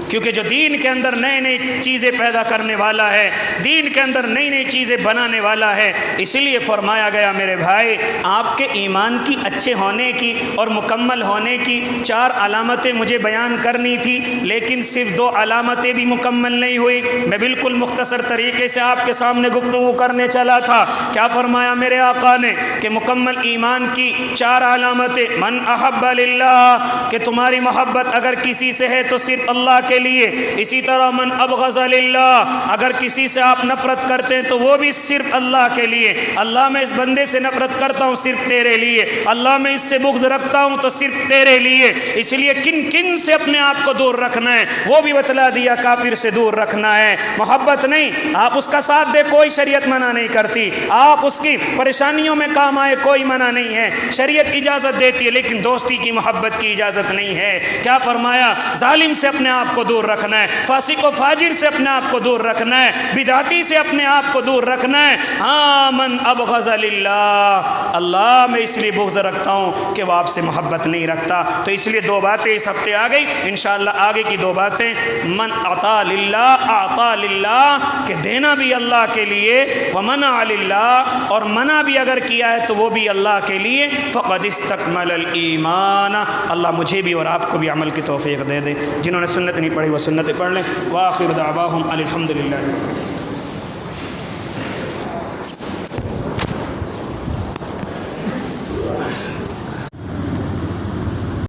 کیونکہ جو دین کے اندر نئے نئے چیزیں پیدا کرنے والا ہے, دین کے اندر نئی نئی چیزیں بنانے والا ہے. اسی لیے فرمایا گیا میرے بھائی, آپ کے ایمان کی اچھے ہونے کی اور مکمل ہونے کی 4 علامتیں مجھے بیان کرنی تھی, لیکن صرف 2 علامتیں بھی مکمل نہیں ہوئی. میں بالکل مختصر طریقے سے آپ کے سامنے گفتگو کرنے چلا تھا. کیا فرمایا میرے آقا نے کہ مکمل ایمان کی 4 علامتیں, من احب للہ, کہ تمہاری محبت اگر کسی سے ہے تو صرف اللہ کے لیے. اسی طرح من ابغض للہ, اگر کسی سے آپ نفرت کرتے ہیں تو وہ بھی صرف اللہ کے لیے. اللہ میں اس بندے سے نفرت کرتا ہوں صرف تیرے لیے, اللہ میں اس سے بغض رکھتا ہوں تو صرف تیرے لیے. اس لیے کن کن سے اپنے آپ کو دور رکھنا ہے وہ بھی بتلا دیا, کافر سے دور رکھنا ہے. محبت نہیں, آپ اس کا ساتھ دے, کوئی شریعت منع نہیں کرتی, آپ اس کی پریشانیوں میں کام آئے, کوئی منع نہیں ہے, شریعت اجازت دیتی ہے, لیکن دوستی کی محبت کی اجازت نہیں ہے. کیا فرمایا, ظالم سے اپنے آپ کو دور رکھنا ہے, فاسق و فاجر سے اپنے آپ کو دور رکھنا ہے, بدعتی سے اپنے آپ کو دور رکھنا ہے. ہاں, من ابغض للہ, اللہ میں اس لیے بغض رکھتا ہوں کہ وہ آپ سے محبت نہیں رکھتا. تو اس لیے 2 باتیں اس ہفتے آ گئی, انشاءاللہ آگے کی 2 باتیں, من عطا للہ اعطا للہ, کہ دینا بھی اللہ کے لیے, ومنع للہ, اور منع بھی اگر کیا ہے تو وہ بھی اللہ کے لیے. فقد استکمل الایمان. اللہ مجھے بھی اور آپ کو بھی عمل کی توفیق دے دے. جنہوں نے سنت نہیں پڑھی وہ سنتیں پڑھ لیں. وآخر دعواہم الحمدللہ.